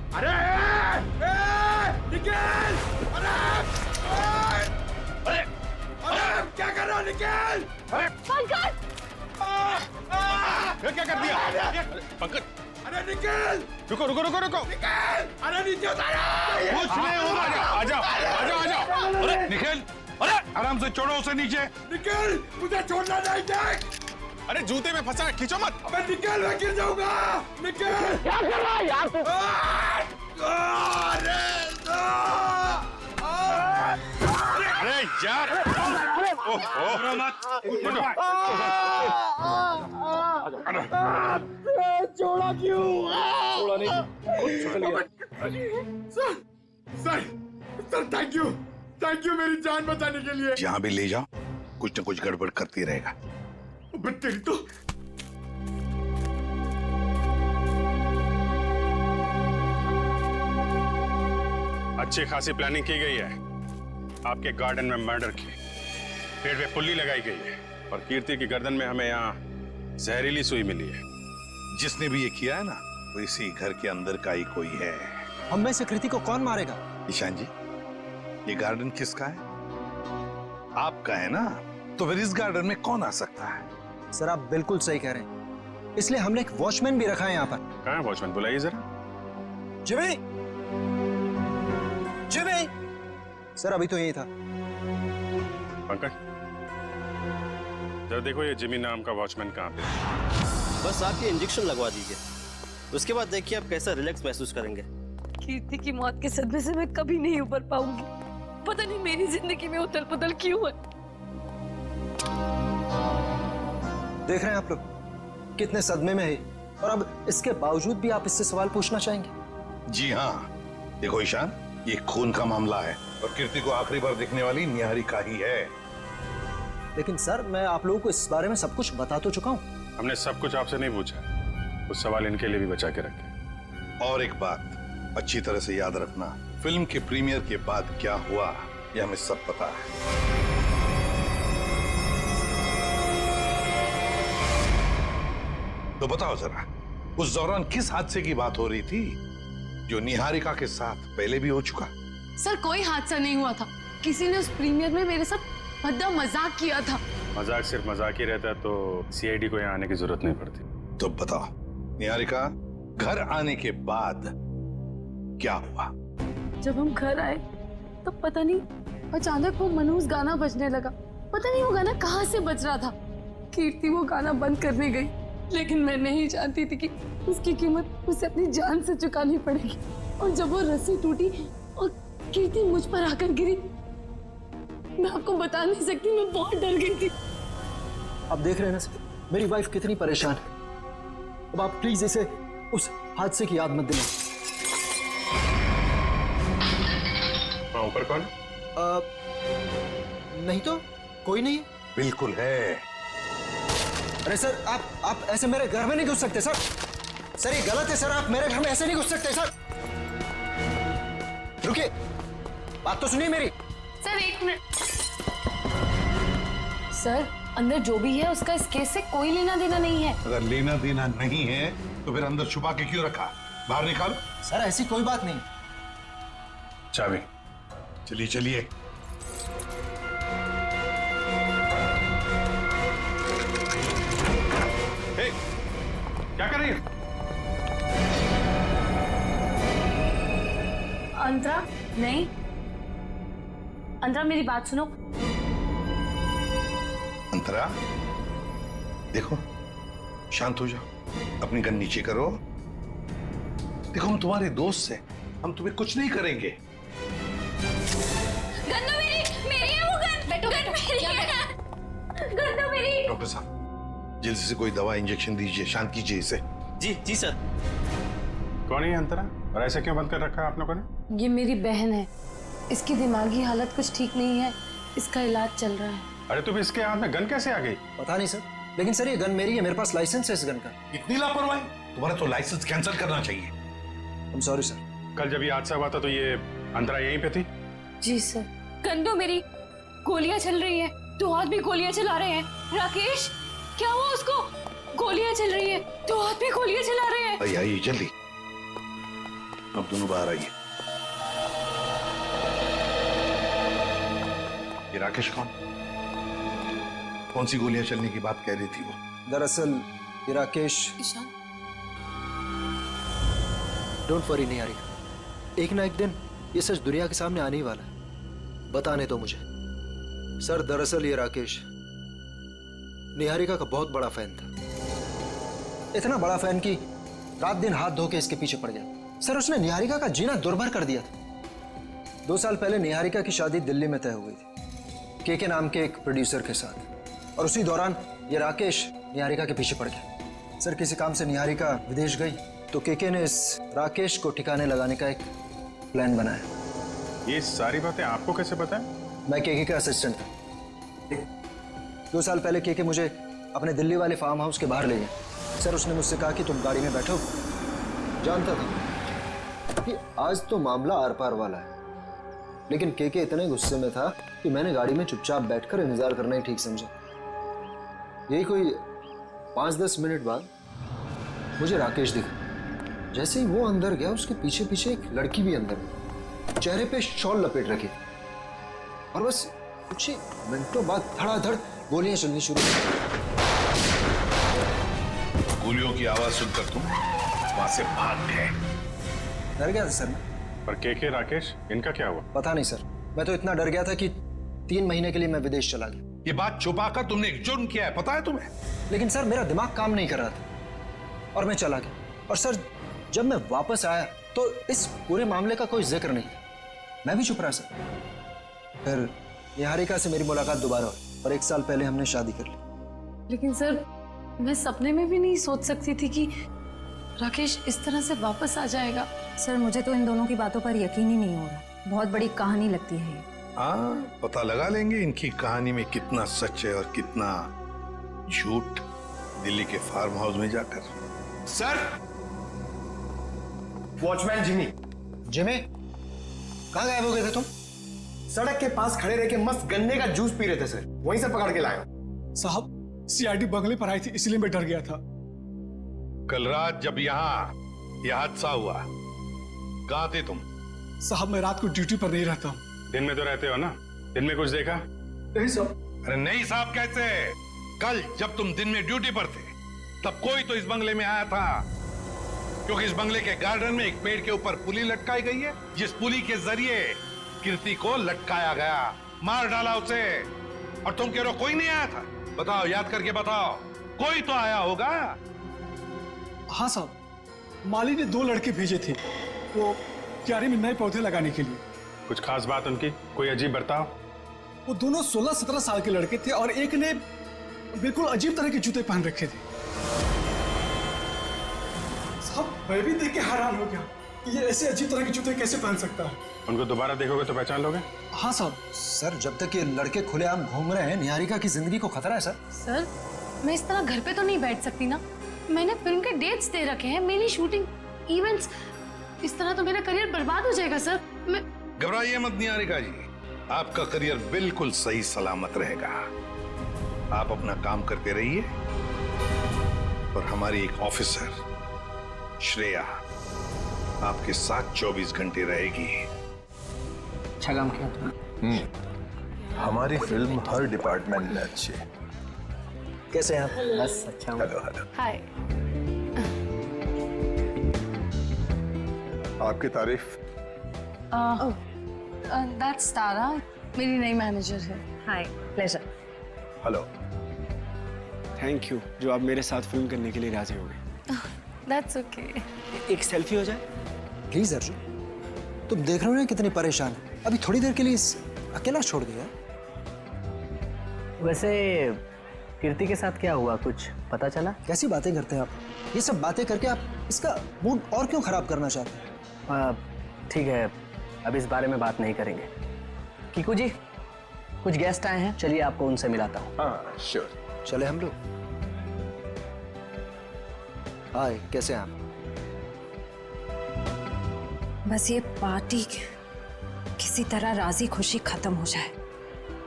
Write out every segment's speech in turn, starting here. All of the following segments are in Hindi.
अरे निकल! अरे क्या कर रहा निकल! पंकज! क्या कर दिया? पंकज! अरे निकल! रुको रुको रुको रुको! निकल! अरे नीचे उतारो! कुछ नहीं होगा। आजा आजा आजा! अरे निकल! अरे आराम से छोड़ो उसे नीचे! निकल! मुझे छोड़ना नहीं देख! अरे जूते में फंसा है, खींचो मत! अबे निकल, मैं गिर जाऊंगा! निकल! क्या कर रहा है यार तू? अरे यार! ओहो मत! छोड़ा क्यों? छोड़ा नहीं। सर थैंक यू मेरी जान बचाने के लिए। जहाँ भी ले जाओ कुछ न कुछ गड़बड़ करती रहेगा। तेरी तो अच्छी खासी प्लानिंग की गई है। आपके गार्डन में मर्डर की, पेड़ पे पुल्ली लगाई गई है और कीर्ति की गर्दन में हमें यहाँ जहरीली सुई मिली है। जिसने भी ये किया है ना, वो इसी घर के अंदर का ही कोई है। हम में से कृति को कौन मारेगा? ईशान जी, ये गार्डन किसका है? आपका है ना, तो फिर इस गार्डन में कौन आ सकता है? सर आप बिल्कुल सही कह रहे हैं, इसलिए हमने एक वॉचमैन भी रखा है यहाँ पर। कहाँ है वॉचमैन? बुलाइए जरा। जिमी! जिमी! सर अभी तो यही था। पंकज जरा देखो ये जिमी नाम का वॉचमैन कहाँ पे है। बस आप ये इंजेक्शन लगवा दीजिए, उसके बाद देखिए आप कैसा रिलैक्स महसूस करेंगे। कीर्ति की मौत के सदमे से मैं कभी नहीं उबर पाऊंगी। पता नहीं मेरी जिंदगी में उथल पुथल क्यों है। देख रहे हैं आप लोग कितने सदमे में है, और अब इसके बावजूद भी आप इससे सवाल पूछना चाहेंगे? जी हाँ, देखो ईशान, ये खून का मामला है और कीर्ति को आखिरी बार देखने वाली निहारिका ही है। लेकिन सर मैं आप लोगों को इस बारे में सब कुछ बता तो चुका हूँ। हमने सब कुछ आपसे नहीं पूछा, कुछ सवाल इनके लिए भी बचा के रखे। और एक बात अच्छी तरह से याद रखना, फिल्म के प्रीमियर के बाद क्या हुआ ये हमें सब पता है। तो बताओ जरा, उस दौरान किस हादसे की बात हो रही थी जो निहारिका के साथ पहले भी हो चुका? सर कोई हादसा नहीं हुआ था, किसी ने उस प्रीमियर में मेरे साथ भद्दा मजाक किया था। मजाक सिर्फ मजाक ही रहता तो सीआईडी को यहाँ आने की जरूरत नहीं पड़ती। तो बताओ निहारिका, घर आने के बाद क्या हुआ? जब हम घर आए तो पता नहीं अचानक वो मनहूस गाना बजने लगा। पता नहीं वो गाना कहाँ से बज रहा था। कीर्ति वो गाना बंद करने गई, लेकिन मैं नहीं जानती थी कि उसकी कीमत उसे अपनी जान से चुकानी पड़ेगी। और जब वो रस्सी टूटी और कीर्ति मुझ पर आकर गिरी, मैं आपको बता नहीं सकती, मैं बहुत डर गई थी। आप देख रहे हैं ना सर, मेरी वाइफ कितनी परेशान है। अब आप प्लीज इसे उस हादसे की याद मत दिलाएं। ऊपर कौन? नहीं तो कोई नहीं। बिल्कुल है। अरे सर आप ऐसे मेरे घर में नहीं घुस सकते सर। सर ये गलत है सर, आप मेरे घर में ऐसे नहीं घुस सकते सर। रुकिए, बात तो सुनिए मेरी। सर एक मिनट। सर अंदर जो भी है उसका इस केस से कोई लेना देना नहीं है। अगर लेना देना नहीं है तो फिर अंदर छुपा के क्यों रखा? बाहर निकालो। सर ऐसी कोई बात नहीं। चाबी। चलिए चलिए। क्या कर रही है? अंतरा नहीं, अंतरा मेरी बात सुनो। अंतरा देखो, शांत हो जाओ, अपनी गन नीचे करो। देखो हम तुम्हारे दोस्त हैं, हम तुम्हें कुछ नहीं करेंगे। गन तो मेरी है वो गन। बैठो गन मेरी है। गन तो मेरी। डॉक्टर साहब जल्दी से कोई दवा इंजेक्शन दीजिए, शांत कीजिए इसे। जी जी सर। कौन है अंतरा, और ऐसे क्यों बंद कर रखा है आप लोगों ने? ये मेरी बहन है, इसकी दिमागी हालत कुछ ठीक नहीं है, इसका इलाज चल रहा है। अरे तुम इसके हाथ में गन कैसे आ गई? पता नहीं सर, लेकिन सर ये गन मेरी है, मेरे पास लाइसेंस है इस गन का। इतनी लापरवाही? तुम्हारा तो लाइसेंस कैंसिल करना चाहिए। आई एम सॉरी सर। कल जब ये हादसा हुआ था तो ये अंतरा यहीं पे थी? जी सर। गन तो मेरी, गोलियां चल रही है, दो हाथ भी गोलियां चला रहे हैं। राकेश क्या हुआ उसको? गोलियां चल रही है, दो हाथ भी गोलियां चला रहे हैं। आइए जल्दी। अब दोनों बाहर आइए। ये राकेश कौन सी गोलियां चलने की बात कह रही थी वो? दरअसल ये राकेश। ईशान, डोंट वरी निहारिका, एक ना एक दिन ये सच दुनिया के सामने आने ही वाला है। बताने दो मुझे। सर दरअसल ये राकेश निहारिका का बहुत बड़ा फैन था। इतना बड़ा फैन कि रात दिन हाथ धो के इसके पीछे पड़ गया। सर उसने निहारिका का जीना दुर्भर कर दिया था। 2 साल पहले निहारिका की शादी दिल्ली में तय हो गई थी के नाम के एक प्रोड्यूसर के साथ, और उसी दौरान ये राकेश निहारिका के पीछे पड़ गया। सर किसी काम से निहारिका विदेश गई तो के ने इस राकेश को ठिकाने लगाने का एक प्लान बनाया। ये सारी बातें आपको कैसे पता है? मैं के का असिस्टेंट था। 2 साल पहले के मुझे अपने दिल्ली वाले फार्म हाउस के बाहर ले गया। सर उसने मुझसे कहा कि तुम गाड़ी में बैठो। जानता था कि आज तो मामला आर पार वाला है, लेकिन के इतने गुस्से में था कि मैंने गाड़ी में चुपचाप बैठकर इंतजार करना ही ठीक समझा। यही कोई 5-10 मिनट बाद मुझे राकेश दिखा। जैसे ही वो अंदर गया उसके पीछे पीछे एक लड़की भी अंदर गई, चेहरे पे शॉल लपेट रखी, और बस कुछ ही मिनटों बाद धड़ाधड़ गोलियां चलनी शुरू हुई। गोलियों की आवाज सुनकर तुम वहां से भाग गए। डर गया था सर मैं। पर के राकेश इनका क्या हुआ? पता नहीं सर, मैं तो इतना डर गया था कि 3 महीने के लिए मैं विदेश चला गया। ये बात छुपाकर तुमने एक जुर्म किया है, पता है तुम्हें? लेकिन सर मेरा दिमाग काम नहीं कर रहा था और मैं चला गया। और सर जब मैं वापस आया तो इस पूरे मामले का कोई जिक्र नहीं था। मैं भी चुप रहा सर। फिर निहारिका से मेरी मुलाकात दोबारा हुई और 1 साल पहले हमने शादी कर ली। लेकिन सर मैं सपने में भी नहीं सोच सकती थी कि राकेश इस तरह से वापस आ जाएगा। सर मुझे तो इन दोनों की बातों पर यकीन ही नहीं हो रहा। बहुत बड़ी कहानी लगती है ये। हाँ, पता लगा लेंगे इनकी कहानी में कितना सच है और कितना झूठ दिल्ली के फार्म हाउस में जाकर। Sir, watchman Jimmy. जिमी, कहाँ गायब हो गए थे तुम? सड़क के पास खड़े रह के मस्त गन्ने का जूस पी रहे थे सर, वहीं से पकड़ के लाया। साहब सीआईडी बंगले पर आई थी, इसलिए मैं डर गया था। कल रात जब यहाँ यह हादसा हुआ, कहाँ थे तुम? साहब मैं रात को ड्यूटी पर नहीं रहता हूँ। दिन में तो रहते हो ना? दिन में कुछ देखा? नहीं साहब। अरे नहीं साहब कैसे? कल जब तुम दिन में ड्यूटी पर थे तब कोई तो इस बंगले में आया था, क्योंकि इस बंगले के गार्डन में एक पेड़ के ऊपर पुली लटकाई गई है, जिस पुली के जरिए कीर्ति को लटकाया गया, मार डाला उसे। और तुम कह रहे हो कोई नहीं आया था? बताओ, याद करके बताओ, कोई तो आया होगा। हाँ साहब, माली ने 2 लड़के भेजे थे वो क्यारी में नए पौधे लगाने के लिए। कुछ खास बात उनकी? कोई अजीब बर्ताव? वो दोनों 16-17 साल के लड़के थे और एक ने बिल्कुल अजीब तरह के जूते पहन रखे थे। साहब मैं भी देख के हैरान हो गया कि ये ऐसे अजीब तरह के जूते कैसे पहन सकता है। उनको दोबारा देखोगे तो पहचान लोगे? हाँ साहब। सर जब तक ये लड़के खुलेआम घूम रहे हैं, निहारिका की जिंदगी को खतरा है सर। सर मैं इस तरह घर पे तो नहीं बैठ सकती ना। मैंने फिल्म के डेट्स दे रखे हैं, मेरी शूटिंग, इवेंट्स। इस तरह तो मेरा करियर बर्बाद हो जाएगा सर। मैं घबराइए मत निहारिका जी, आपका करियर बिल्कुल सही सलामत रहेगा। आप अपना काम करते रहिए और हमारी एक ऑफिसर श्रेया आपके साथ 24 घंटे रहेगी। अच्छा काम किया तुमने। हमारी फिल्म हर डिपार्टमेंट में अच्छी है। कैसे हैं आप? बस अच्छा हूँ। Hello hello. हाय। आपकी तारीफ। दैट्स तारा, मेरी नई मैनेजर है। Hi, pleasure. Hello. Thank you जो आप मेरे साथ फिल्म करने के लिए राजी हो गए। That's okay. एक सेल्फी हो जाए प्लीज अर्जुन, तुम देख रहे हो ना कितनी परेशान है। अभी थोड़ी देर के लिए अकेला छोड़ दिया। वैसे कीर्ति के साथ क्या हुआ, कुछ पता चला? कैसी बातें करते हैं आप? ये सब बातें करके आप इसका मूड और क्यों खराब करना चाहते हैं? ठीक है, अब इस बारे में बात नहीं करेंगे। कीकू जी, कुछ गेस्ट आए हैं, चलिए आपको उनसे मिलाता हूँ। हाँ श्योर। चले हम लोग। हाय, कैसे हैं आप? बस ये पार्टी किसी तरह राजी खुशी खत्म हो जाए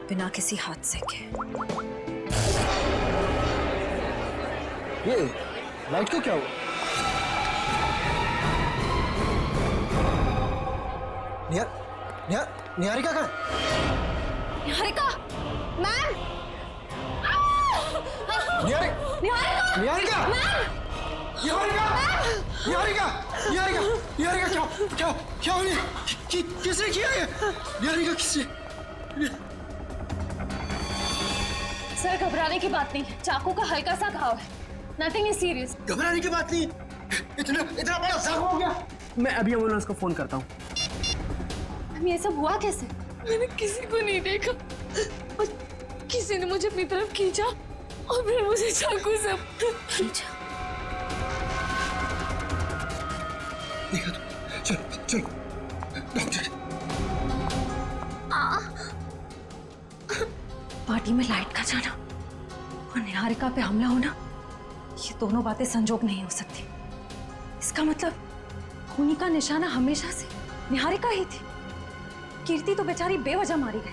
बिना किसी हादसे के। ये लाइट को क्या हुआ? निहारिका कहाँ है? निहारिका मैम, निहारिका निहारिका निहारिका निहारिका निहारिका निहारिका निहारिका क्या क्या क्या हो गया? किसने किया ये? निहारिका किसने? सर घबराने की बात नहीं, चाकू का हल्का सा घाव है, नथिंग इज सीरियस। घबराने की बात नहीं, इतना बड़ा जख्म हो गया। मैं अभी एम्बुलेंस को फोन करता हूँ। ये सब हुआ कैसे? मैंने किसी को नहीं देखा और किसी ने मुझे अपनी तरफ खींचा और फिर मुझे चाकू से खींचा। देखा तो चलो चलो डॉक्टर। पार्टी में लाइट का जाना और निहारिका पे हमला होना, ये दोनों बातें संजोग नहीं हो सकती। इसका मतलब खूनी का निशाना हमेशा से निहारिका ही थी। कीर्ति तो बेचारी बेवजह मारी गई।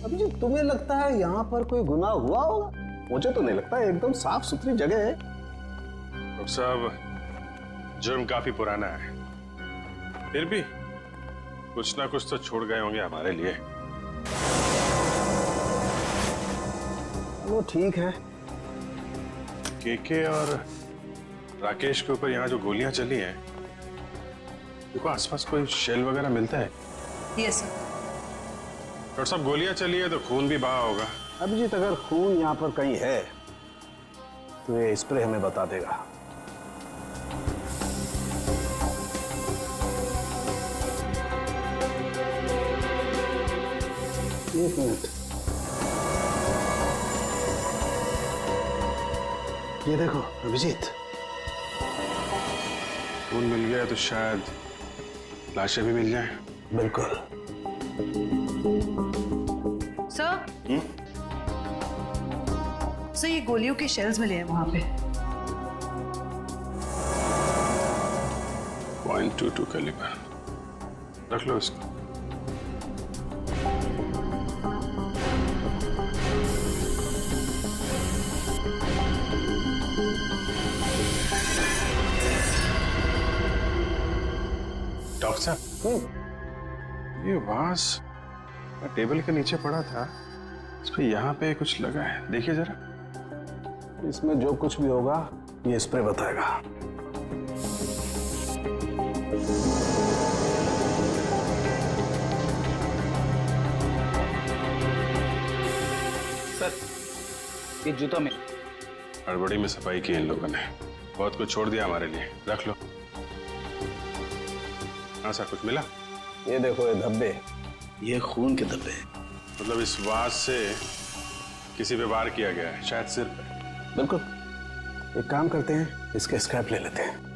अभी तुम्हें लगता है यहाँ पर कोई गुनाह हुआ होगा? मुझे तो नहीं लगता, एकदम साफ सुथरी जगह है। डॉक्टर साहब, जुर्म काफी पुराना है, फिर भी कुछ ना कुछ तो छोड़ गए होंगे हमारे लिए। वो ठीक है। केके और राकेश के ऊपर यहाँ जो गोलियां चली हैं, देखो आसपास कोई शेल वगैरह मिलता है? Yes sir. डॉक्टर साहब, गोलियां चली है तो खून भी बहा होगा। अभिजीत, अगर खून यहाँ पर कहीं है तो ये स्प्रे हमें बता देगा। एक मिनट, ये देखो अभिजीत, खून मिल गया तो शायद लाशें भी मिल जाएं। बिल्कुल। सर सर, ये गोलियों के शेल्स मिले हैं वहां पे। .22 कैलिबर, रख लो इसको। डॉक्टर साहब, ये वास टेबल के नीचे पड़ा था, इस पे यहाँ पे कुछ लगा है, देखिए जरा। इसमें जो कुछ भी होगा ये स्प्रे बताएगा। सर, ये जूता में हड़बड़ी में सफाई की इन लोगों ने, बहुत कुछ छोड़ दिया हमारे लिए, रख लो। हाँ सर, कुछ मिला? ये देखो, ये धब्बे, ये खून के धब्बे। मतलब इस वास से किसी पे वार किया गया है, शायद सिर पे। बिल्कुल। एक काम करते हैं, इसके स्क्रैप ले लेते हैं।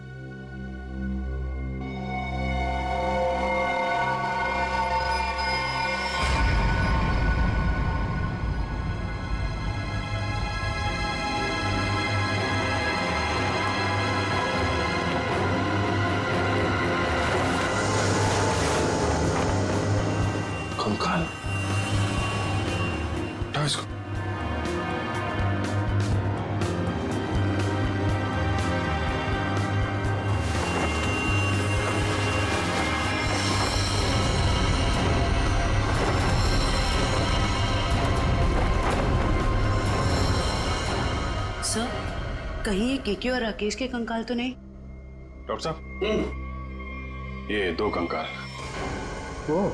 कंकाल, उठाओ इसको। सर, कहीं ये केके और राकेश के कंकाल तो नहीं? डॉक्टर साहब, ये 2 कंकाल। ओ,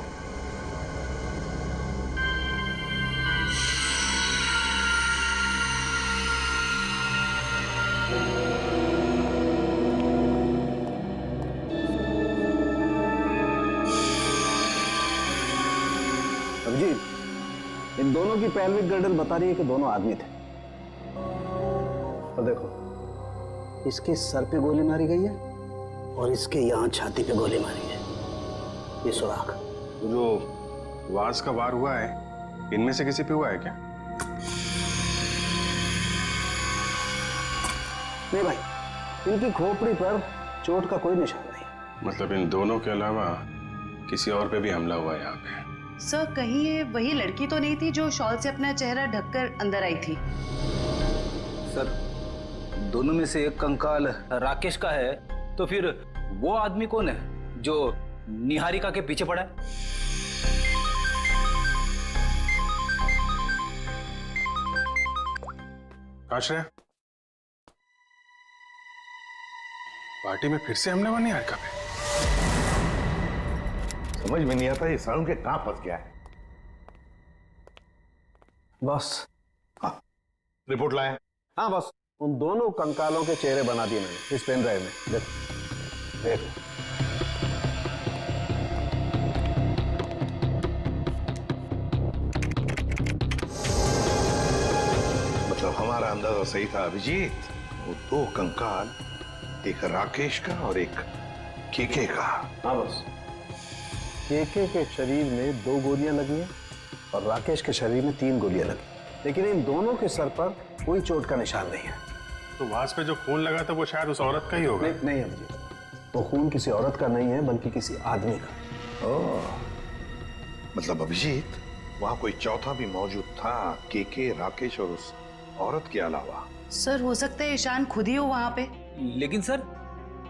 अभिजीत, इन दोनों की पैल्विक गर्दन बता रही है कि दोनों आदमी थे। और देखो, इसके सर पे गोली मारी गई है और इसके यहाँ छाती पे गोली मारी है, ये सुराख। जो वास का वार हुआ है, इनमें से किसी पे हुआ है क्या? नहीं भाई, इनकी खोपड़ी पर चोट का कोई निशान नहीं। मतलब इन दोनों के अलावा किसी और पे भी हमला हुआ है यहाँ पे? सर कहीं ये वही लड़की तो नहीं थी जो शॉल से अपना चेहरा ढककर अंदर आई थी? सर दोनों में से एक कंकाल राकेश का है, तो फिर वो आदमी कौन है जो निहारिका के पीछे पड़ा है? आश्रय, पार्टी में फिर से हमने बनी निहारिका पे। समझ में नहीं आता ये साउंड के कहां फंस गया है। बॉस। हाँ, रिपोर्ट लाए? हाँ बॉस, उन दोनों कंकालों के चेहरे बना दिए मैंने इस पेन ड्राइव में। देख मतलब हमारा अंदाजा सही था अभिजीत। वो दो कंकाल, एक राकेश का और एक केके का। हाँ बॉस, केके के शरीर में 2 गोलियां लगी हैं और राकेश के शरीर में 3 गोलियां लगी, लेकिन इन दोनों के सर पर कोई चोट का निशान नहीं है। तो वास पे जो खून लगा था वो शायद उस औरत का ही होगा। नहीं अभिजीत, वो खून किसी औरत का नहीं है बल्कि किसी आदमी का। ओह, मतलब अभिजीत वहां कोई चौथा भी मौजूद था, केके, राकेश और उस औरत के अलावा। सर हो सकता है ईशान खुद ही हो वहां पे। लेकिन सर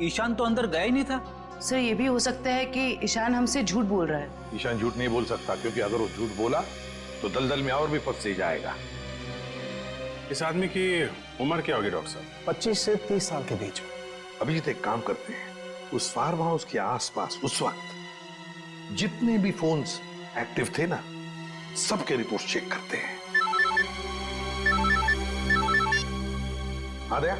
ईशान तो अंदर गया ही नहीं था। सर ये भी हो सकता है कि ईशान हमसे झूठ बोल रहा है। ईशान झूठ नहीं बोल सकता, क्योंकि अगर वो झूठ बोला तो दलदल में और भी फंस जाएगा। इस आदमी की उम्र क्या होगी डॉक्टर साहब? 25 से 30 साल के बीच। अभिजीत एक काम करते हैं, उस फार्म हाउस के आसपास उस वक्त जितने भी फोन्स एक्टिव थे ना, सबके रिपोर्ट चेक करते हैं। आ गया?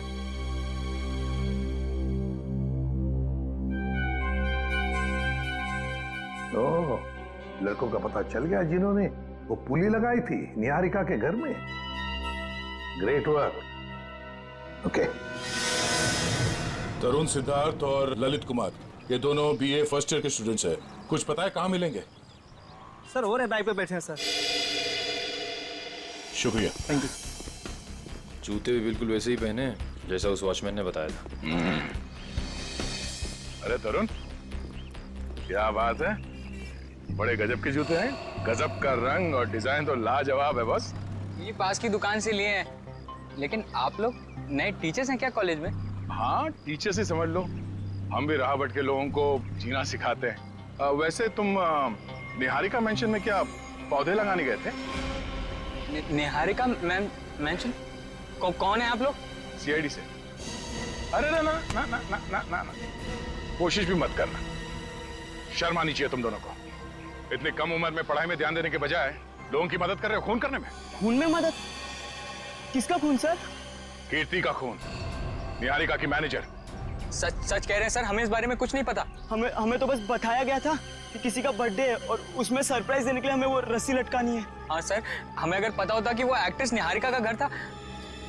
ओह, लड़कों का पता चल गया जिन्होंने वो पुली लगाई थी निहारिका के घर में। Great work. ओके। तरुण, सिद्धार्थ और ललित कुमार, ये दोनों बीए फर्स्ट ईयर के स्टूडेंट्स हैं। कुछ पता है कहाँ मिलेंगे? सर हो रहे बाइक पे बैठे हैं सर। शुक्रिया। Thank you. जूते भी बिल्कुल वैसे ही पहने हैं जैसा उस वॉचमैन ने बताया था। अरे तरुण, क्या बात है, बड़े गजब के जूते हैं। गजब का रंग और डिजाइन तो लाजवाब है बॉस। ये पास की दुकान से लिए हैं, लेकिन आप लोग नए टीचर्स हैं क्या कॉलेज में? हाँ, टीचर से समझ लो, हम भी राह भटके लोगों को जीना सिखाते हैं। वैसे तुम निहारिका मेंशन में क्या पौधे लगाने गए थे? निहारिका मेंशन? कौन है आप लोग? सीआईडी से। अरे ना ना ना ना ना ना ना ना, कोशिश भी मत करना, शर्म आनी चाहिए तुम दोनों को। इतनी कम उम्र में पढ़ाई में ध्यान देने के बजाय लोगों की मदद कर रहे हो खून करने में। खून में मदद? किसका खून सर? कीर्ति का खून, निहारिका की मैनेजर। सच कह रहे हैं सर, हमें इस बारे में कुछ नहीं पता। हमें तो बस बताया गया था कि किसी का बर्थडे है और उसमें सरप्राइज देने के लिए हमें वो रस्सी लटकानी है। हाँ सर, हमें अगर पता होता कि वो एक्ट्रेस निहारिका का घर था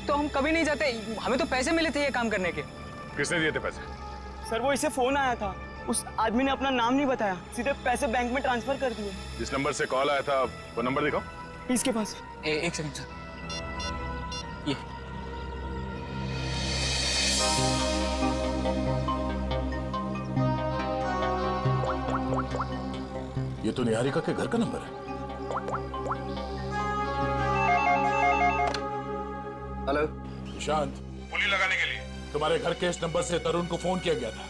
तो हम कभी नहीं जाते। हमें तो पैसे मिले थे ये काम करने के। किसने दिए थे पैसे? सर वो इसे फोन आया था, उस आदमी ने अपना नाम नहीं बताया, सीधे पैसे बैंक में ट्रांसफर कर दिए। जिस नंबर से कॉल आया था वो नंबर दिखाओ। इसके पास। एक सेकंड सर, ये ये तो निहारिका के घर का नंबर है। हेलो शांत, पुली लगाने के लिए तुम्हारे घर के इस नंबर से तरुण को फोन किया गया था।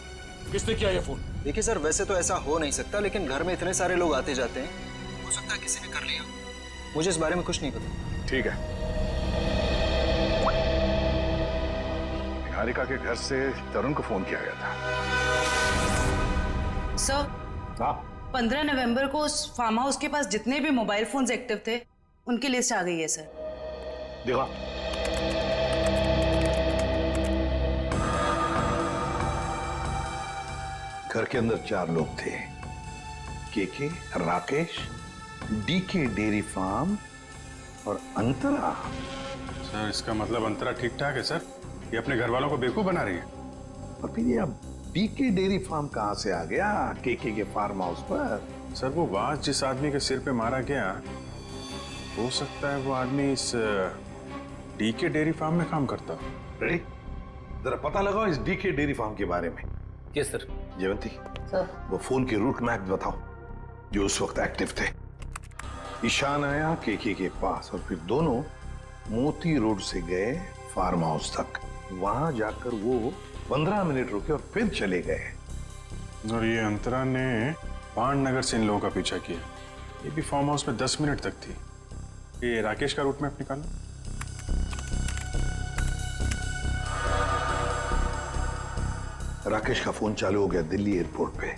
किसने किया ये फोन? देखिए सर, वैसे तो ऐसा हो नहीं सकता, लेकिन घर में इतने सारे लोग आते जाते हैं, हो सकता है किसी ने कर लिया। मुझे इस बारे में कुछ नहीं पता। ठीक है, निहारिका के घर से तरुण को फोन किया गया था। सर, 15 नवंबर को उस फार्म हाउस के पास जितने भी मोबाइल फोन्स एक्टिव थे उनकी लिस्ट आ गई है सर। देखो, घर के अंदर 4 लोग थे, KK, Rakesh, DK dairy farm और अंतरा। सर इसका मतलब अंतरा ठीक ठाक है सर, ये अपने घर वालों को बेवकूफ बना रही है। और फिर ये अब डीके डेयरी फार्म कहां से आ गया केके के फार्म हाउस पर? सर वो वास जिस आदमी के सिर पे मारा गया, हो सकता है वो आदमी इस डीके डेयरी फार्म में काम करता। रेडी, जरा पता लगाओ इस डीके डेयरी फार्म के बारे में। Yes sir. जयवंती, सर, वो फोन के रूट मैप बताओ जो उस वक्त एक्टिव थे। ईशान आया केके के पास और फिर दोनों मोती रोड से गए फार्म हाउस तक। वहां जाकर वो 15 मिनट रुके और फिर चले गए। और ये अंतरा ने पांडनगर से इन लोगों का पीछा किया। ये भी फार्म हाउस में 10 मिनट तक थी। ये राकेश का रूट मैप निकालो। राकेश का फोन चालू हो गया दिल्ली एयरपोर्ट पे।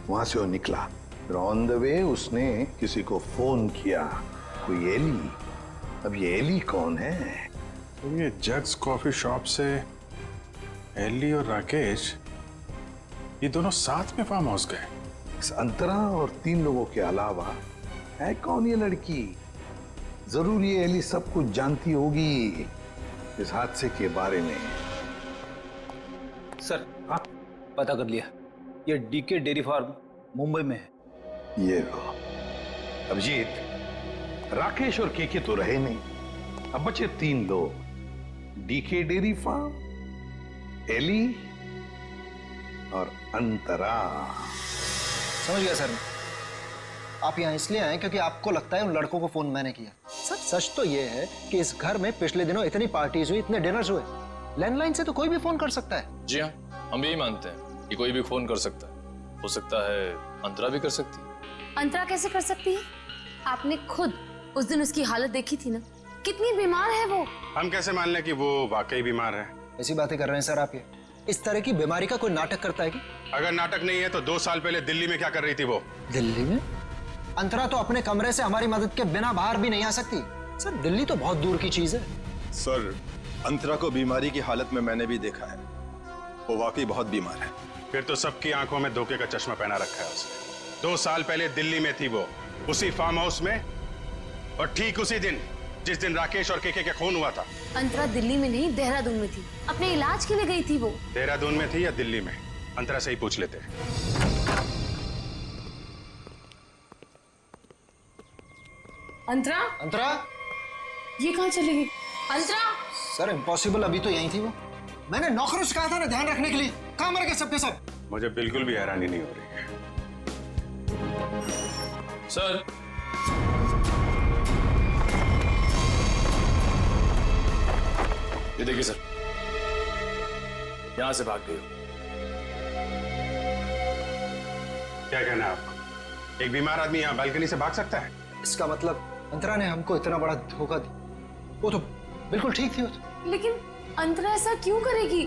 वहां से वो निकला, फिर ऑन द वे उसने किसी को फोन किया, कोई एली। अब ये एली कौन है? तो ये जग्स कॉफी शॉप से एली और राकेश ये दोनों साथ में फार्म हाउस गए। इस अंतरा और 3 लोगों के अलावा है कौन ये लड़की? जरूर ये एली सब कुछ जानती होगी इस हादसे के बारे में। सर हाँ पता कर लिया, ये डीके डेयरी फार्म मुंबई में है। ये लो अभिजीत, राकेश और केके तो रहे नहीं, अब बचे 3 लोग, डीके डेयरी फार्म, एली और अंतरा। समझ गया सर। आप यहाँ इसलिए आए क्योंकि आपको लगता है उन लड़कों को फोन मैंने किया। सर सच तो ये है कि इस घर में पिछले दिनों इतनी पार्टीज हुई, इतने डिनर्स हुए, लैंडलाइन से तो कोई भी फोन कर सकता है। जी हाँ, हम भी यही मानते हैं कि कोई भी फोन कर सकता है। हो सकता है अंतरा भी कर सकती है। अंतरा कैसे कर सकती है? आपने खुद उस दिन उसकी हालत देखी थी ना, कितनी बीमार है वो। हम कैसे मान लें कि वो वाकई बीमार है? ऐसी बातें कर रहे हैं सर आप। ये इस तरह की बीमारी का कोई नाटक करता है कि? अगर नाटक नहीं है तो 2 साल पहले दिल्ली में क्या कर रही थी वो? दिल्ली में? अंतरा तो अपने कमरे से हमारी मदद के बिना बाहर भी नहीं आ सकती। सर दिल्ली तो बहुत दूर की चीज है। सर अंतरा को बीमारी की हालत में मैंने भी देखा है, वो वाकई बहुत बीमार है। फिर तो सबकी आंखों में धोखे का चश्मा पहना रखा है उसने। 2 साल पहले दिल्ली में थी वो, उसी फार्म हाउस में, और ठीक उसी दिन जिस दिन राकेश और केके का खून हुआ था। अंतरा दिल्ली में नहीं, देहरादून में थी, अपने इलाज के लिए गई थी वो। देहरादून में थी या दिल्ली में? अंतरा से ही पूछ लेते हैं। अंतरा? अंतरा? ये कहाँ चली गई? अंतरा? सर इम्पॉसिबल, अभी तो यही थी वो। मैंने नौकरों से कहा था ना ध्यान रखने के लिए, कहाँ मर गए सबके सब? मुझे बिल्कुल भी हैरानी नहीं हो रही है। सर ये देखिए सर, यहां से भाग गई हो। क्या कहना है आपको? एक बीमार आदमी यहाँ बालकनी से भाग सकता है? इसका मतलब अंतरा ने हमको इतना बड़ा धोखा दिया। वो तो बिल्कुल ठीक थी वो तो। लेकिन अंतरा ऐसा क्यों करेगी?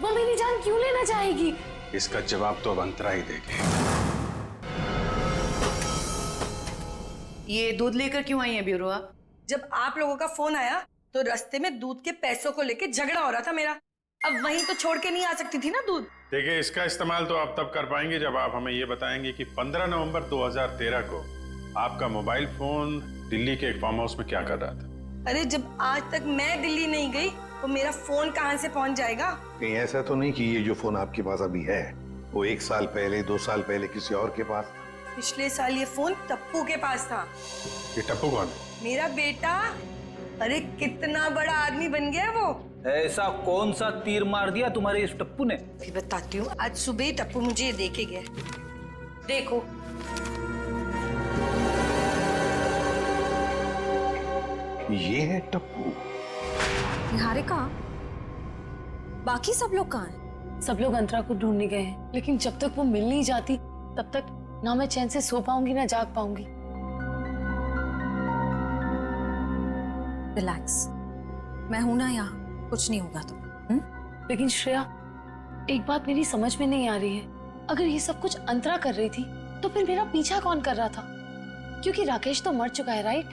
वो मेरी जान क्यों लेना चाहेगी? इसका जवाब तो अब अंतरा ही देगी। ये दूध लेकर क्यों आई है ब्यूरो? जब आप लोगों का फोन आया तो रास्ते में दूध के पैसों को लेके झगड़ा हो रहा था मेरा। अब वहीं तो छोड़ के नहीं आ सकती थी ना दूध। देखिए, इसका इस्तेमाल तो आप तब कर पाएंगे जब आप हमें ये बताएंगे कि 15 नवंबर 2013 को आपका मोबाइल फोन दिल्ली के एक फार्म हाउस में क्या कर रहा था। अरे जब आज तक मैं दिल्ली नहीं गई तो मेरा फोन कहाँ से पहुँच जाएगा? कहीं ऐसा तो नहीं कि ये जो फोन आपके पास अभी है वो 1 साल पहले 2 साल पहले किसी और के पास? पिछले साल ये फोन टप्पू के पास था। ये टप्पू कौन है? मेरा बेटा। अरे कितना बड़ा आदमी बन गया वो। ऐसा कौन सा तीर मार दिया तुम्हारे इस टप्पू ने? भी बताती हूँ। आज सुबह टप्पू मुझे ये देके गया। देखो ये है टप्पू। निहारिका, बाकी सब लोग कहाँ हैं? सब लोग अंतरा को ढूंढने गए हैं, लेकिन जब तक वो मिल नहीं जाती तब तक ना मैं चैन से सो पाऊंगी ना जाग पाऊंगी। रिलैक्स, मैं हूं ना यहाँ, कुछ नहीं होगा तुम। लेकिन श्रेया, एक बात मेरी समझ में नहीं आ रही है। अगर ये सब कुछ अंतरा कर रही थी तो फिर मेरा पीछा कौन कर रहा था? क्योंकि राकेश तो मर चुका है, राइट?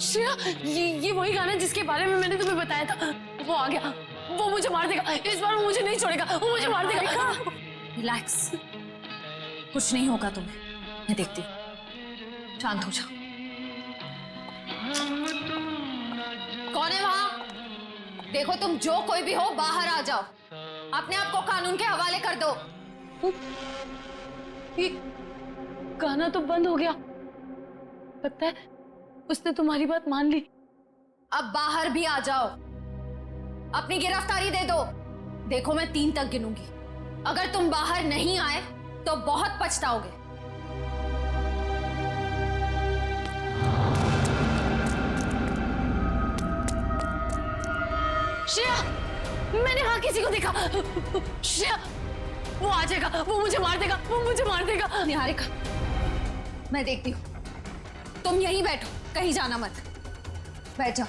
श्रेया, ये वही गाना जिसके बारे में मैंने तुम्हें बताया था। वो आ गया, वो मुझे मार देगा। इस बार वो मुझे नहीं छोड़ेगा, वो मुझे मार देगा। रिलैक्स, कुछ नहीं होगा तुम्हें, मैं देखती हूँ। शांत हो जाओ। कौन है वहां? देखो, तुम जो कोई भी हो बाहर आ जाओ। अपने आप को कानून के हवाले कर दो। ये गाना तो बंद हो गया। लगता है उसने तुम्हारी बात मान ली। अब बाहर भी आ जाओ, अपनी गिरफ्तारी दे दो। देखो मैं 3 तक गिनूंगी। अगर तुम बाहर नहीं आए तो बहुत पछताओगे। श्रेया, मैंने वहां किसी को देखा। श्रेया, वो आ जाएगा, वो मुझे मार देगा, वो मुझे मार देगा। निहारिका, मैं देखती हूँ। तुम यहीं बैठो, कहीं जाना मत। बैठ जाओ।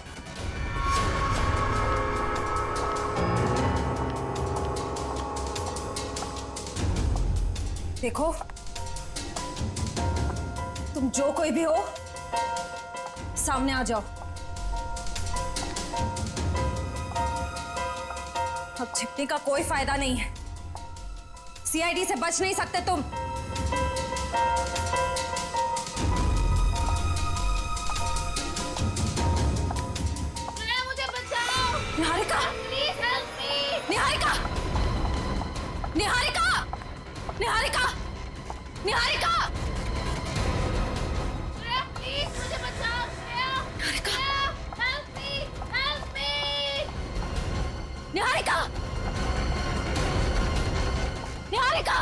देखो, तुम जो कोई भी हो, सामने आ जाओ। अब छिपने का कोई फायदा नहीं है। सीआईडी से बच नहीं सकते तुम। मुझे बचाओ। Niharika, please help me. Niharika, Niharika, Niharika, Niharika, please मुझे बचाओ। Niharika, help me, help me. Niharika, Niharika.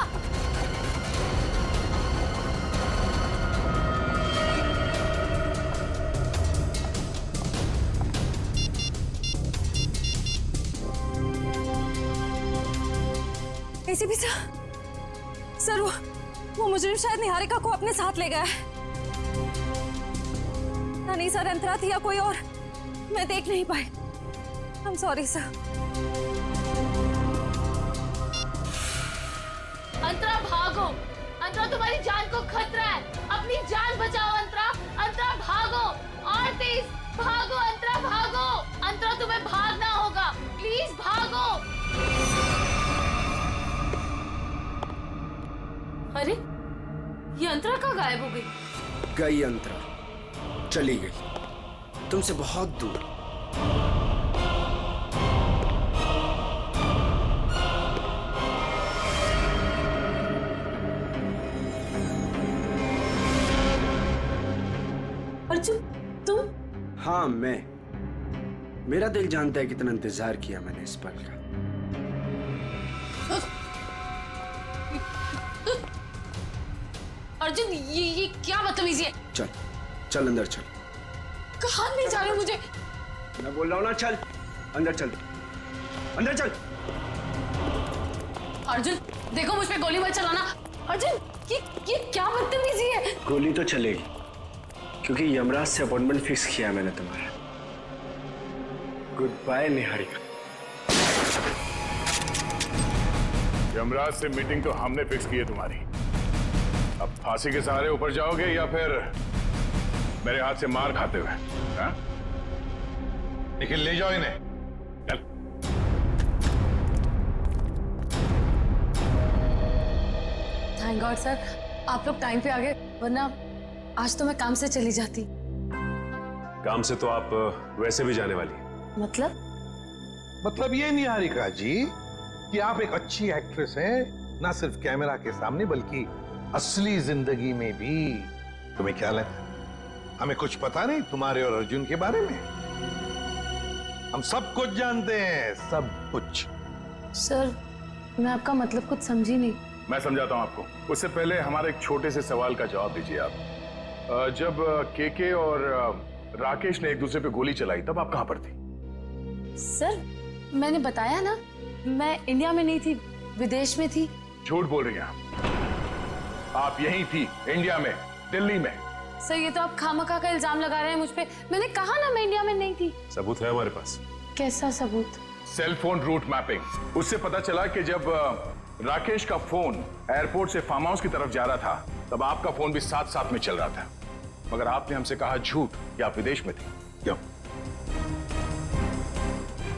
ACP sir, वो मुजरिम शायद निहारिका को अपने साथ ले गया है। नहीं सर, अंतरा थी या कोई और, मैं देख नहीं पाई। I am sorry sir. Antara भागो। अंतरा, तुम्हारी जान को खतरा है। अपनी जान बचाओ अंतरा। अंतरा भागो, और तेज भागो। अंतरा भागो। अंतरा, तुम्हें भागना होगा। प्लीज भागो। अरे, ये अंतरा कहाँ गायब हो गई? गई अंतरा, चली गई तुमसे बहुत दूर। अर्जुन, तुम? हाँ, मैं। मेरा दिल जानता है कितना इंतजार किया मैंने इस पल का। अर्जुन, ये क्या बदतमीजी है? चल चल अंदर चल। कहाँ ले जा रहे हो मुझे? मैं बोल रहा हूँ ना, चल अंदर चल, अंदर चल। अर्जुन, देखो मुझ पे गोली मत चलाना। अर्जुन, ये क्या बदतमीजी है? गोली तो चलेगी, क्योंकि यमराज से अपॉइंटमेंट फिक्स किया मैंने तुम्हारा। Good bye Niharika. यमराज से मीटिंग तो हमने फिक्स की है तुम्हारी। अब फांसी के सहारे ऊपर जाओगे या फिर मेरे हाथ से मार खाते हुए? हाँ? निखिल, ले जाओ इन्हें। चल। थैंक गॉड सर, आप लोग टाइम पे आ गए, वरना आज तो मैं काम से चली जाती। काम से तो आप वैसे भी जाने वाली। मतलब ये निहारिका जी कि आप एक अच्छी एक्ट्रेस हैं, ना सिर्फ कैमरा के सामने बल्कि असली जिंदगी में भी। तुम्हें क्या लगता है हमें कुछ पता नहीं तुम्हारे और अर्जुन के बारे में? हम सब कुछ जानते हैं, सब कुछ। सर, मैं आपका मतलब कुछ समझी नहीं। मैं समझाता हूं आपको। उससे पहले हमारे एक छोटे से सवाल का जवाब दीजिए आप। जब केके और राकेश ने एक दूसरे पे गोली चलाई तब आप कहां पर थी? सर, मैंने बताया ना, मैं इंडिया में नहीं थी, विदेश में थी। झूठ बोल रही हैं आप यहीं थी, इंडिया में, दिल्ली में। सर, ये तो आप खामखा का इल्जाम लगा रहे हैं मुझ पे। मैंने कहा ना मैं इंडिया में नहीं थी। सबूत है हमारे पास। कैसा सबूत? Cell phone route mapping. उससे पता चला कि जब राकेश का फोन एयरपोर्ट से फार्म हाउस की तरफ जा रहा था तब आपका फोन भी साथ साथ में चल रहा था, मगर आपने हमसे कहा झूठ कि आप विदेश में थे। क्यों?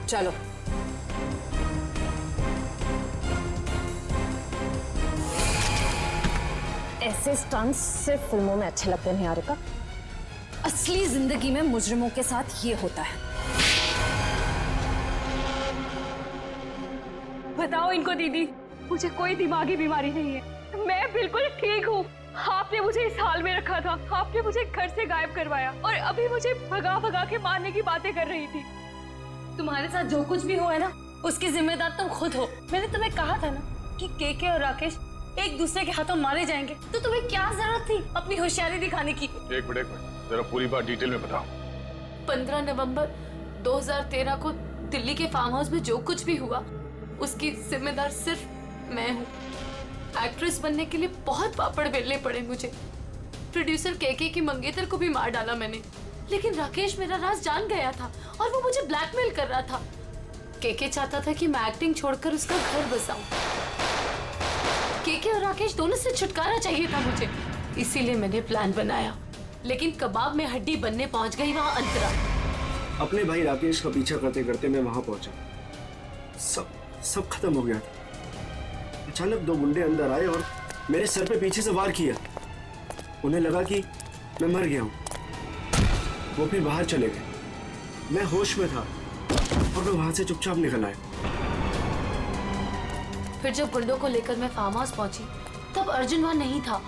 चलो। ऐसे स्टंट्स सिर्फ फिल्मों में अच्छे लगते हैं निहारिका। असली जिंदगी में मुजरिमों के साथ ये होता है। बताओ इनको दीदी, मुझे कोई दिमागी बीमारी नहीं है, मैं बिल्कुल ठीक हूँ। आपने मुझे इस हाल में रखा था, आपने मुझे घर से गायब करवाया और अभी मुझे भगा भगा के मारने की बातें कर रही थी। तुम्हारे साथ जो कुछ भी हुआ है ना, उसकी जिम्मेदार तुम खुद हो। मैंने तुम्हें कहा था ना कि केके और राकेश एक दूसरे के हाथों मारे जाएंगे, तो तुम्हें क्या जरूरत थी अपनी होशियारी दिखाने की? एक मिनट जरा पूरी बात डिटेल में बताओ। 15 नवंबर 2013 को दिल्ली के फार्म हाउस में जो कुछ भी हुआ उसकी जिम्मेदार सिर्फ मैं हूँ। एक्ट्रेस बनने के लिए बहुत पापड़ बेलने पड़े मुझे। प्रोड्यूसर केके की मंगेतर को भी मार डाला मैंने, लेकिन राकेश मेरा राज जान गया था और वो मुझे ब्लैकमेल कर रहा था। केके चाहता था कि मैं एक्टिंग छोड़कर उसका घर बसाऊं। केके और राकेश दोनों से छुटकारा चाहिए था मुझे, इसीलिए मैंने प्लान बनाया। लेकिन कबाब में हड्डी बनने पहुंच गई वहां अंतरा। अपने भाई राकेश का पीछा करते करते मैं वहां पहुंचा। सब खत्म हो गया था। अचानक दो गुंडे अंदर आए और मेरे सर पे पीछे से वार किया। उन्हें लगा कि मैं मर गया हूं। वो फिर बाहर चले गए। मैं होश में था और मैं वहां से चुपचाप निकल आया। फिर जब गुंडों को लेकर मैं फार्म हाउस पहुंची तब अर्जुन वहां नहीं था।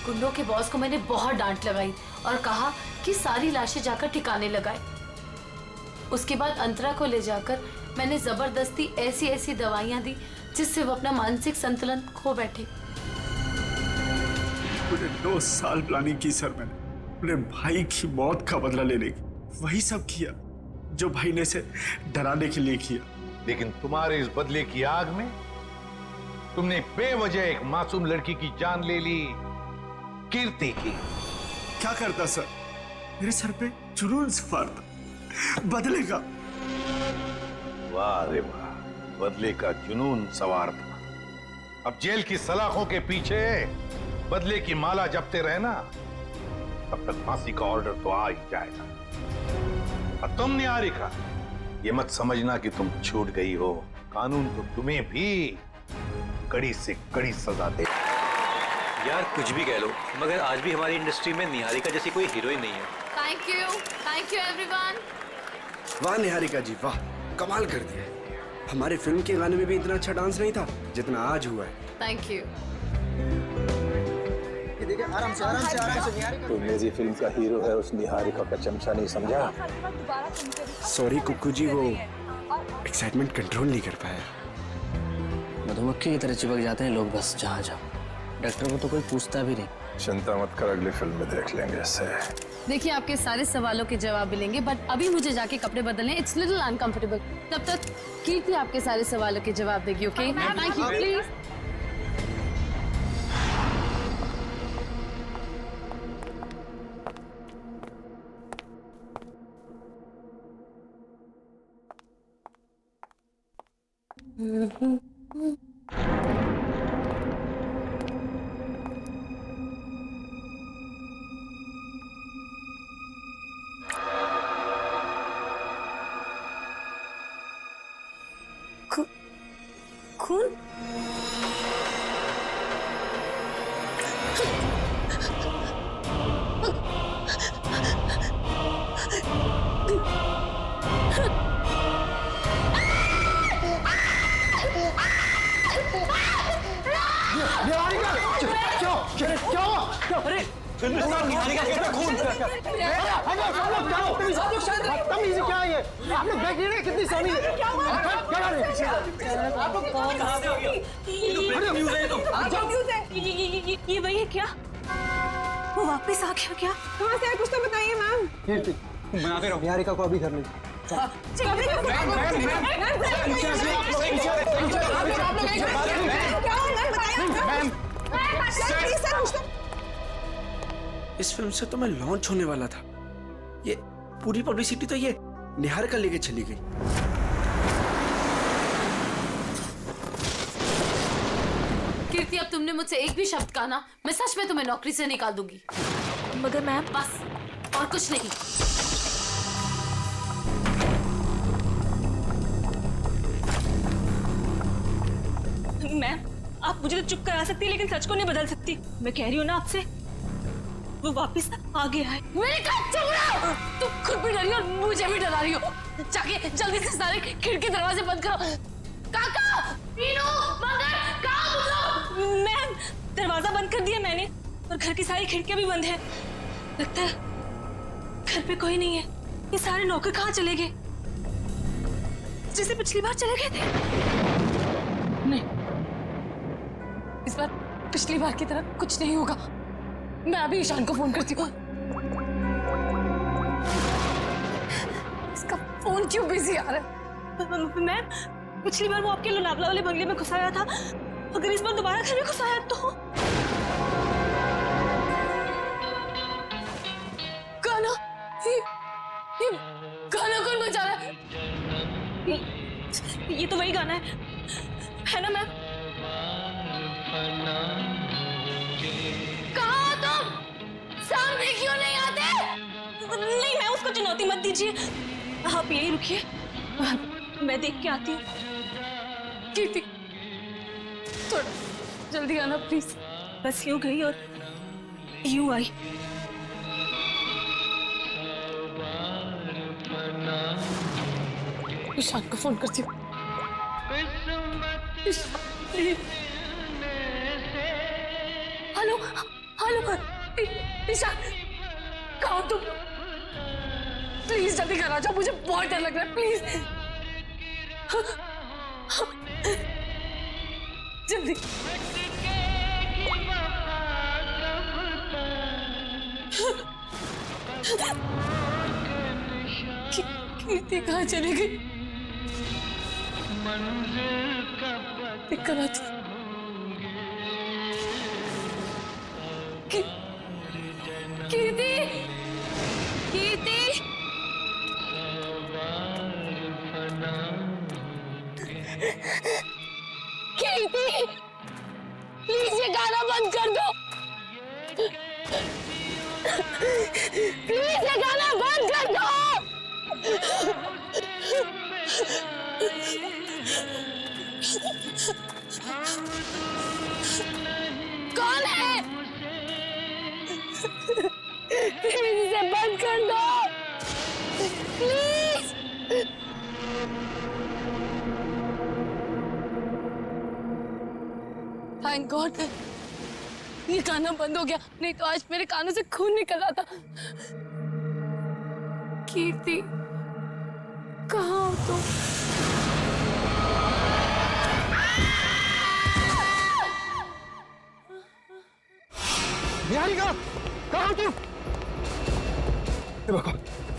गुंडों के बॉस को मैंने बहुत डांट लगाई और कहा कि सारी लाशें जाकर ठिकाने लगाए। उसके बाद अंतरा को ले जाकर मैंने जबरदस्ती ऐसी दवाइयां दी जिससे वो अपना मानसिक संतुलन खो बैठे। पूरे 2 साल प्लानिंग की सर मैंने अपने भाई की मौत का बदला लेने की। वही सब किया जो भाई ने से डराने के लिए किया। लेकिन तुम्हारे इस बदले की आग में तुमने बेवजह एक मासूम लड़की की जान ले ली, कीर्ति की। क्या करता सर? मेरे सर पे जुनून सवार था बदले का। वाह रे वाह, बदले का जुनून सवार था। अब जेल की सलाखों के पीछे बदले की माला जपते रहना, तब तक फांसी का ऑर्डर तो आ ही जाएगा। और तुम निहारिका, ये मत समझना कि तुम छूट गई हो। कानून तो तुम्हें भी कड़ी से कड़ी सजा दे। यार कुछ भी कह लो, मगर आज भी हमारी इंडस्ट्री में निहारिका जैसी कोई हीरोइन नहीं है। Thank you everyone. वाह निहारिका जी वाह, कमाल कर दिया। हमारे फिल्म के गाने में भी इतना अच्छा डांस नहीं था जितना आज हुआ है। Thank you. देखिए आराम से निहारिका। तो मेरी फिल्म का हीरो है, उस निहारिका का चमचा नहीं समझा। सॉरी कुक्कू जी, वो एक्साइटमेंट कंट्रोल नहीं कर पाया। मधुमक्खी की तरह चिपक जाते हैं लोग बस जहाँ जाओ। डॉक्टर को तो कोई पूछता भी नहीं। चिंता मत कर, अगली फिल्म में देख लेंगे इसे। देखिए आपके सारे सवालों के जवाब मिलेंगे, बट अभी मुझे जाके कपड़े बदलने, इट्स लिटिल अनकंफर्टेबल। तब तक कीर्ति आपके सारे सवालों के जवाब देगी। Okay thank you please. खून? अरे निहारिका कैसा खून? क्या है ये? आप लोग देख रहे हैं कितनी सोनी है? ये वही है क्या? वो वापस आ गया क्या? कहाँ से है कुछ तो बताइए मैम। कीर्ति बनाते रहो। निहारिका को अभी घर ले इस फिल्म से तो मैं लॉन्च होने वाला था। ये पूरी पब्लिसिटी तो ये निहारिका लेके चली गई। कीर्ति अब तुमने मुझसे एक भी शब्द कहा ना, मैं सच में तुम्हें नौकरी से निकाल दूंगी। मगर मैम बस और कुछ नहीं। मैम आप मुझे तो चुप करा सकती है लेकिन सच को नहीं बदल सकती। मैं कह रही हूँ ना आपसे, वो वापस आ गया है। मेरे काम चुप रहो। तुम खुद भी डरी हो और मुझे भी डरा रही हो। जाके जल्दी से सारे खिड़की दरवाजे बंद करो। काका, मीनू, मगर, कहाँ? मैम दरवाजा बंद कर दिया मैंने और घर की सारी खिड़कियां भी बंद है। लगता है घर पे कोई नहीं है। ये सारे नौकर कहाँ चले गए? जैसे पिछली बार चले गए थे। नहीं, इस बार पिछली बार की तरह कुछ नहीं होगा। मैं अभी ईशान को फोन करती हूँ। इसका फोन क्यों बिजी आ रहा है? मैम, पिछली बार वो आपके लोनावला वाले बंगले में घुसाया था, अगर इस बार दोबारा घर में घुसाया तो? गाना, ये गाना कौन बजा रहा है? ये तो वही गाना है ना मैम? कहाँ हो तुम? सामने क्यों नहीं आते? नहीं, मैं उसको चुनौती मत दीजिए, आप यही रुकिए, मैं देख के आती हूँ। कीर्ति, थोड़ा जल्दी आना प्लीज। बस यूं गई और यूं आई। ईशान को फोन करती हूँ। हेलो हेलो, ईशान, कहाँ हो तुम? प्लीज जल्दी घर आ जाओ, मुझे बहुत डर लग रहा है, प्लीज जल्दी। कीर्ति कहाँ चली गई? दिक्कत आती। कीर्ति, कीर्ति, कीर्ति, प्लीज ये गाना बंद कर दो। प्लीज ये गाना बंद कर दो। कौन है? प्लीज इसे बंद कर दो, प्लीज। थैंक गॉड ये गाना बंद हो गया, नहीं तो आज मेरे कानों से खून निकल रहा था। कीर्ति, कहाँ हो तुम? निहारिका, कहाँ हो तुम?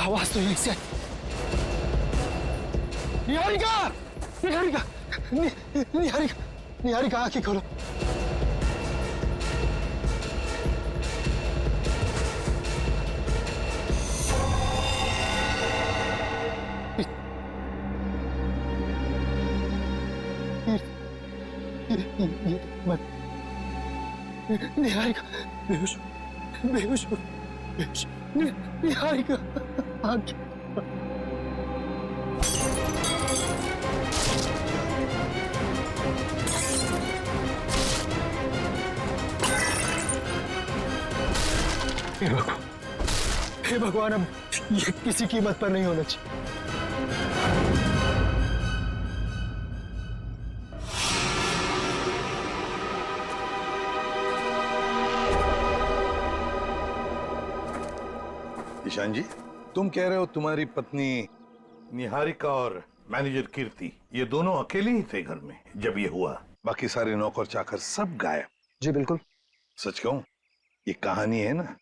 आवाज तो यहीं से आई। निहारिका, निहारिका, निहारिका, निहारिका, आंखें खोलो। निहारिका बेहोश, बेहोश, बेहोश। निहारिका, आंखें। हे भगवान, अब ये किसी कीमत पर नहीं होना चाहिए। ईशान जी, तुम कह रहे हो तुम्हारी पत्नी निहारिका और मैनेजर कीर्ति ये दोनों अकेले ही थे घर में जब ये हुआ? बाकी सारे नौकर चाकर सब गायब? जी बिल्कुल। सच कहूं, ये कहानी है ना,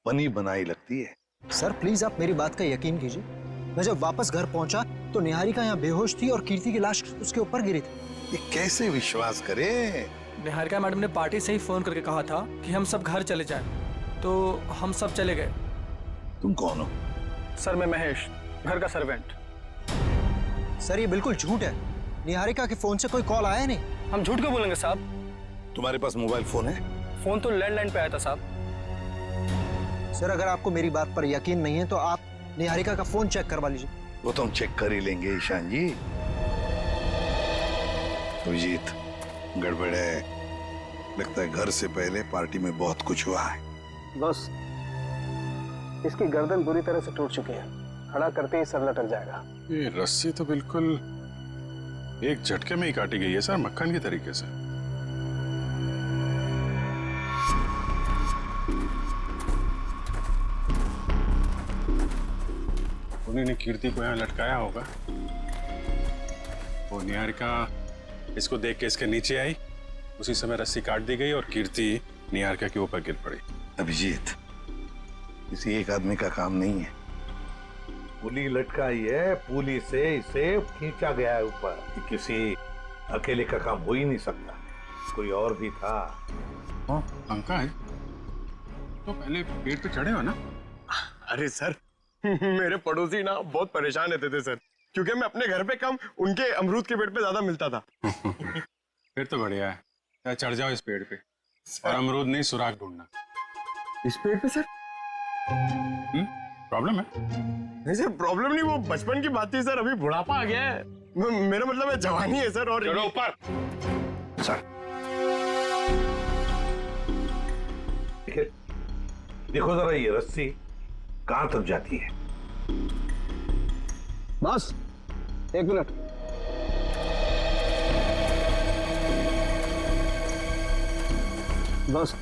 बनी बनाई लगती है। सर प्लीज आप मेरी बात का यकीन कीजिए। मैं जब वापस घर पहुंचा तो निहारिका यहाँ बेहोश थी और कीर्ति की लाश उसके ऊपर गिरी थी। ये कैसे विश्वास करे? निहारिका मैडम ने पार्टी से ही फोन करके कहा था कि हम सब घर चले जाएं, तो हम सब चले गए। तुम कौन हो? सर मैं महेश, घर का सर्वेंट। सर ये बिल्कुल झूठ है, निहारिका के फोन से कोई कॉल आया नहीं। हम झूठ क्यों बोलेंगे साहब? तुम्हारे पास मोबाइल फोन है? फोन तो लैंडलाइन पे आया था साहब। सर अगर आपको मेरी बात पर यकीन नहीं है तो आप निहारिका का फोन चेक करवा लीजिए। वो तो हम चेक कर ही लेंगे ईशान जी। अभिजीत, गड़बड़ है, लगता है घर से पहले पार्टी में बहुत कुछ हुआ है। बस इसकी गर्दन बुरी तरह से टूट चुकी है, खड़ा करते ही सर लटक जाएगा। ये रस्सी तो बिल्कुल एक झटके में ही काटी गई है सर, मक्खन के तरीके से। उन्हीं ने कीर्ति को यहाँ लटकाया होगा वो निहारिका इसको देख के इसके नीचे आई, उसी समय रस्सी काट दी गई और कीर्ति निहारिका के ऊपर गिर पड़ी। अभिजीत, किसी एक आदमी का काम नहीं है। पुली लटकाई है, पुली से इसे खींचा गया है ऊपर। ये किसी अकेले का काम हो ही नहीं सकता, कोई और भी था। पंकज, तो पहले पेड़ पे चढ़े हो ना? अरे सर, मेरे पड़ोसी ना बहुत परेशान रहते थे सर, क्योंकि मैं अपने घर पे कम उनके अमरूद के पेड़ पे ज्यादा मिलता था। फिर तो बढ़िया है, चढ़ जाओ इस पेड़ पे और अमरूद नहीं सुराग ढूंढना। इस पेड़ पे सर? प्रॉब्लम है? नहीं सर, प्रॉब्लम नहीं, वो बचपन की बात थी सर, अभी बुढ़ापा आ गया है। मेरा मतलब है जवानी है सर। और चलो ऊपर। सर देखो जरा ये रस्सी कहां तक जाती है। बस 1 मिनट। बस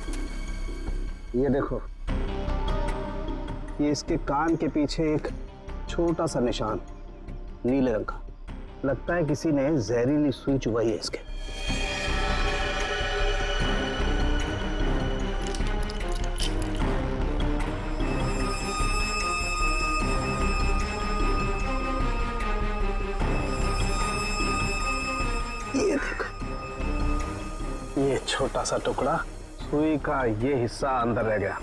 ये देखो, ये इसके कान के पीछे एक छोटा सा निशान नीले रंग का, लगता है किसी ने जहरीली सुई चुभाई है इसके। ये देखो, ये छोटा सा टुकड़ा, सुई का ये हिस्सा अंदर रह गया,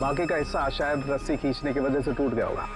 बाकी का हिस्सा शायद रस्सी खींचने की वजह से टूट गया होगा।